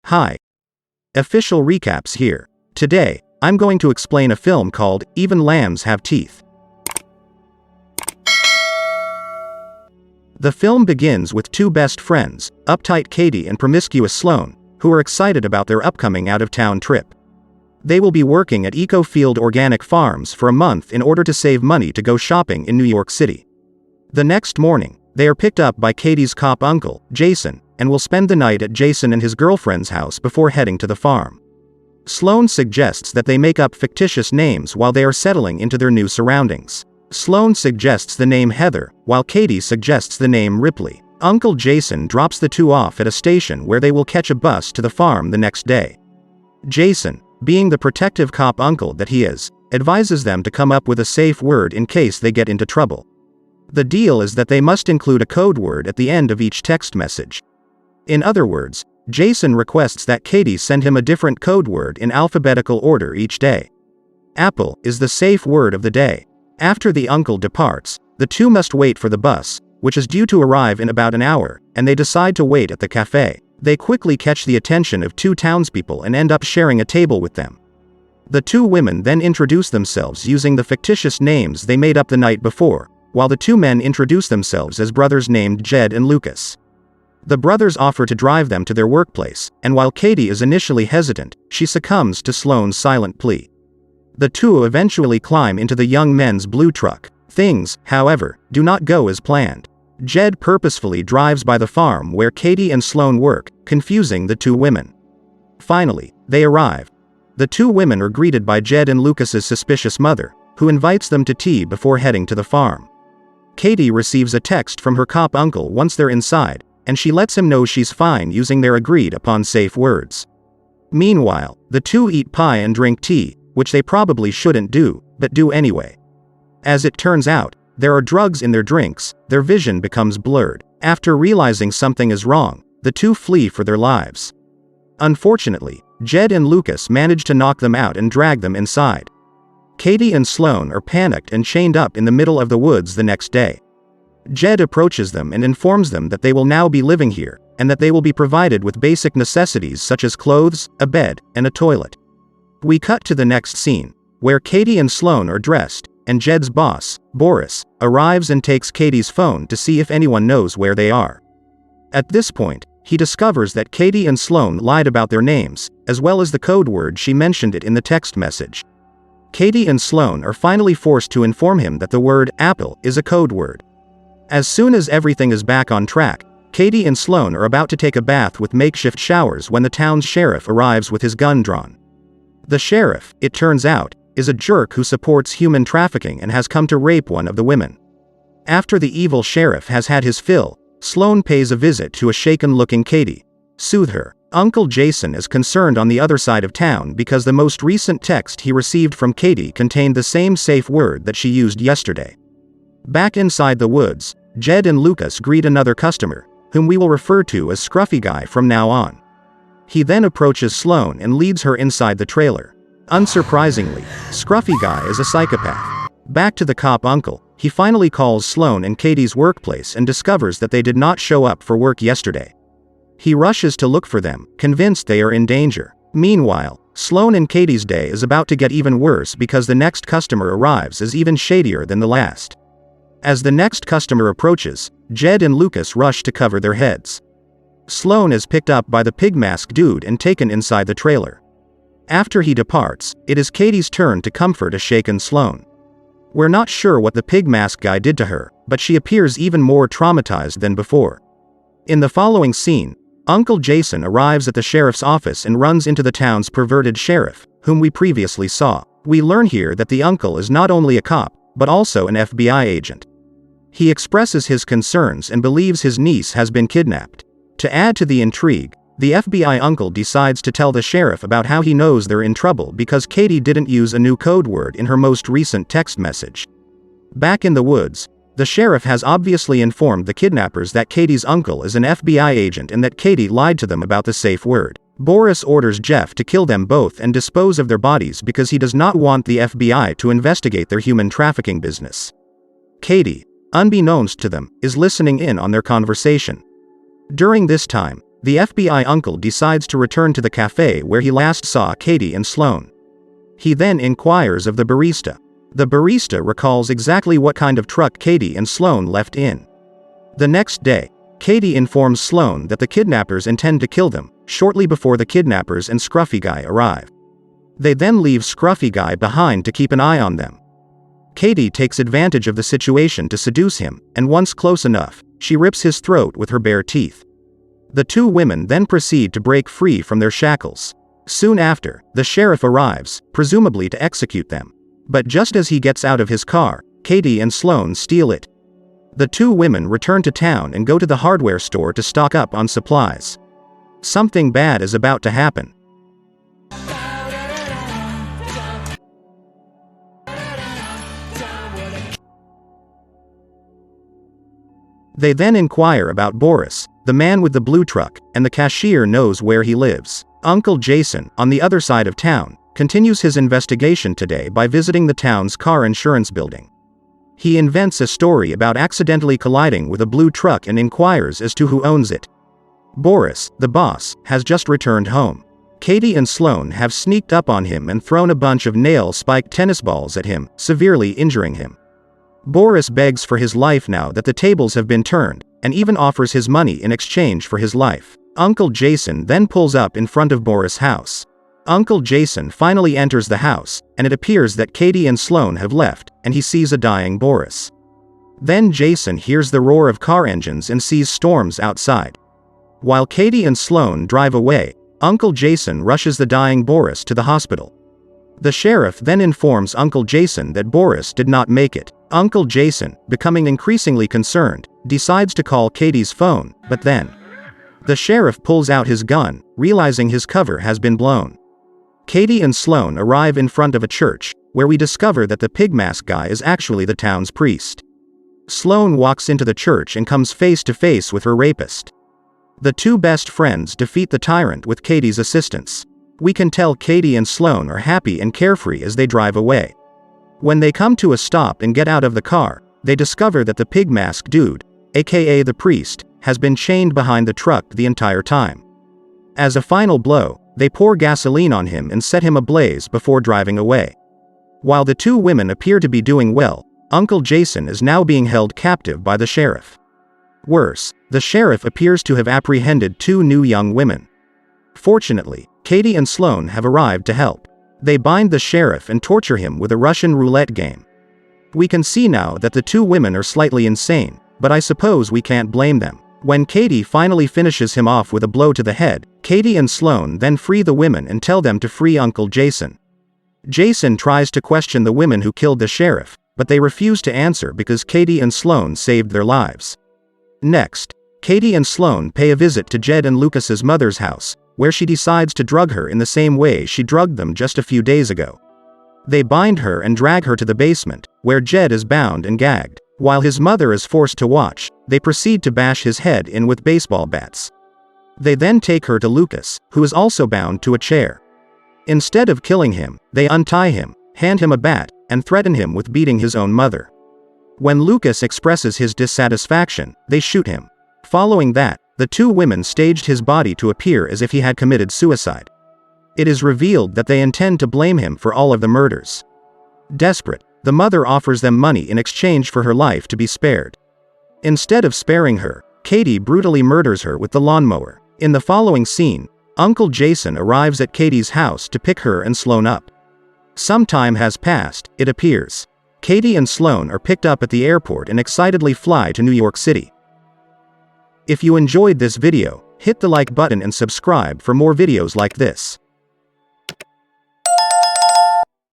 Hi. Official recaps here. Today, I'm going to explain a film called Even Lambs Have Teeth. The film begins with two best friends, uptight Katie and promiscuous Sloane, who are excited about their upcoming out-of-town trip. They will be working at Eco-Field Organic Farms for a month in order to save money to go shopping in New York City. The next morning, they are picked up by Katie's cop uncle, Jason, and will spend the night at Jason and his girlfriend's house before heading to the farm. Sloane suggests that they make up fictitious names while they are settling into their new surroundings. Sloane suggests the name Heather, while Katie suggests the name Ripley. Uncle Jason drops the two off at a station where they will catch a bus to the farm the next day. Jason, being the protective cop uncle that he is, advises them to come up with a safe word in case they get into trouble. The deal is that they must include a code word at the end of each text message. In other words, Jason requests that Katie send him a different code word in alphabetical order each day. Apple is the safe word of the day. After the uncle departs, the two must wait for the bus, which is due to arrive in about an hour, and they decide to wait at the cafe. They quickly catch the attention of two townspeople and end up sharing a table with them. The two women then introduce themselves using the fictitious names they made up the night before, while the two men introduce themselves as brothers named Jed and Lucas. The brothers offer to drive them to their workplace, and while Katie is initially hesitant, she succumbs to Sloane's silent plea. The two eventually climb into the young men's blue truck. Things, however, do not go as planned. Jed purposefully drives by the farm where Katie and Sloane work, confusing the two women. Finally, they arrive. The two women are greeted by Jed and Lucas's suspicious mother, who invites them to tea before heading to the farm. Katie receives a text from her cop uncle once they're inside, and she lets him know she's fine using their agreed-upon safe words. Meanwhile, the two eat pie and drink tea, which they probably shouldn't do, but do anyway. As it turns out, there are drugs in their drinks, their vision becomes blurred. After realizing something is wrong, the two flee for their lives. Unfortunately, Jed and Lucas manage to knock them out and drag them inside. Katie and Sloane are panicked and chained up in the middle of the woods the next day. Jed approaches them and informs them that they will now be living here, and that they will be provided with basic necessities such as clothes, a bed, and a toilet. We cut to the next scene, where Katie and Sloane are dressed, and Jed's boss, Boris, arrives and takes Katie's phone to see if anyone knows where they are. At this point, he discovers that Katie and Sloane lied about their names, as well as the code word she mentioned it in the text message. Katie and Sloane are finally forced to inform him that the word apple is a code word. As soon as everything is back on track, Katie and Sloane are about to take a bath with makeshift showers when the town's sheriff arrives with his gun drawn. The sheriff, it turns out, is a jerk who supports human trafficking and has come to rape one of the women. After the evil sheriff has had his fill, Sloane pays a visit to a shaken-looking Katie. Soothe her. Uncle Jason is concerned on the other side of town because the most recent text he received from Katie contained the same safe word that she used yesterday. Back inside the woods, Jed and Lucas greet another customer, whom we will refer to as Scruffy Guy from now on. He then approaches Sloane and leads her inside the trailer. Unsurprisingly, Scruffy Guy is a psychopath. Back to the cop uncle, he finally calls Sloane and Katie's workplace and discovers that they did not show up for work yesterday. He rushes to look for them, convinced they are in danger. Meanwhile, Sloane and Katie's day is about to get even worse because the next customer arrives is even shadier than the last. As the next customer approaches, Jed and Lucas rush to cover their heads. Sloane is picked up by the pig mask dude and taken inside the trailer. After he departs, it is Katie's turn to comfort a shaken Sloane. We're not sure what the pig mask guy did to her, but she appears even more traumatized than before. In the following scene, Uncle Jason arrives at the sheriff's office and runs into the town's perverted sheriff, whom we previously saw. We learn here that the uncle is not only a cop, but also an FBI agent. He expresses his concerns and believes his niece has been kidnapped. To add to the intrigue, the FBI uncle decides to tell the sheriff about how he knows they're in trouble because Katie didn't use a new code word in her most recent text message. Back in the woods, the sheriff has obviously informed the kidnappers that Katie's uncle is an FBI agent and that Katie lied to them about the safe word. Boris orders Jeff to kill them both and dispose of their bodies because he does not want the FBI to investigate their human trafficking business. Katie, unbeknownst to them, is listening in on their conversation. During this time, the FBI uncle decides to return to the cafe where he last saw Katie and Sloane. He then inquires of the barista. The barista recalls exactly what kind of truck Katie and Sloane left in. The next day, Katie informs Sloane that the kidnappers intend to kill them, shortly before the kidnappers and Scruffy Guy arrive. They then leave Scruffy Guy behind to keep an eye on them. Katie takes advantage of the situation to seduce him, and once close enough, she rips his throat with her bare teeth. The two women then proceed to break free from their shackles. Soon after, the sheriff arrives, presumably to execute them. But just as he gets out of his car, Katie and Sloane steal it. The two women return to town and go to the hardware store to stock up on supplies. Something bad is about to happen. They then inquire about Boris, the man with the blue truck, and the cashier knows where he lives. Uncle Jason, on the other side of town, continues his investigation today by visiting the town's car insurance building. He invents a story about accidentally colliding with a blue truck and inquires as to who owns it. Boris, the boss, has just returned home. Katie and Sloane have sneaked up on him and thrown a bunch of nail-spiked tennis balls at him, severely injuring him. Boris begs for his life now that the tables have been turned, and even offers his money in exchange for his life. Uncle Jason then pulls up in front of Boris' house. Uncle Jason finally enters the house, and it appears that Katie and Sloane have left, and he sees a dying Boris. Then Jason hears the roar of car engines and sees storms outside. While Katie and Sloane drive away, Uncle Jason rushes the dying Boris to the hospital. The sheriff then informs Uncle Jason that Boris did not make it. Uncle Jason, becoming increasingly concerned, decides to call Katie's phone, but then the sheriff pulls out his gun, realizing his cover has been blown. Katie and Sloane arrive in front of a church, where we discover that the pig mask guy is actually the town's priest. Sloane walks into the church and comes face to face with her rapist. The two best friends defeat the tyrant with Katie's assistance. We can tell Katie and Sloane are happy and carefree as they drive away. When they come to a stop and get out of the car, they discover that the pig mask dude, aka the priest, has been chained behind the truck the entire time. As a final blow, they pour gasoline on him and set him ablaze before driving away. While the two women appear to be doing well, Uncle Jason is now being held captive by the sheriff. Worse, the sheriff appears to have apprehended two new young women. Fortunately, Katie and Sloane have arrived to help. They bind the sheriff and torture him with a Russian roulette game. We can see now that the two women are slightly insane, but I suppose we can't blame them. When Katie finally finishes him off with a blow to the head, Katie and Sloane then free the women and tell them to free Uncle Jason. Jason tries to question the women who killed the sheriff, but they refuse to answer because Katie and Sloane saved their lives. Next, Katie and Sloane pay a visit to Jed and Lucas's mother's house, where she decides to drug her in the same way she drugged them just a few days ago. They bind her and drag her to the basement, where Jed is bound and gagged. While his mother is forced to watch, they proceed to bash his head in with baseball bats. They then take her to Lucas, who is also bound to a chair. Instead of killing him, they untie him, hand him a bat, and threaten him with beating his own mother. When Lucas expresses his dissatisfaction, they shoot him. Following that, the two women staged his body to appear as if he had committed suicide. It is revealed that they intend to blame him for all of the murders. Desperate, the mother offers them money in exchange for her life to be spared. Instead of sparing her, Katie brutally murders her with the lawnmower. In the following scene, Uncle Jason arrives at Katie's house to pick her and Sloane up. Some time has passed, it appears. Katie and Sloane are picked up at the airport and excitedly fly to New York City. If you enjoyed this video, hit the like button and subscribe for more videos like this.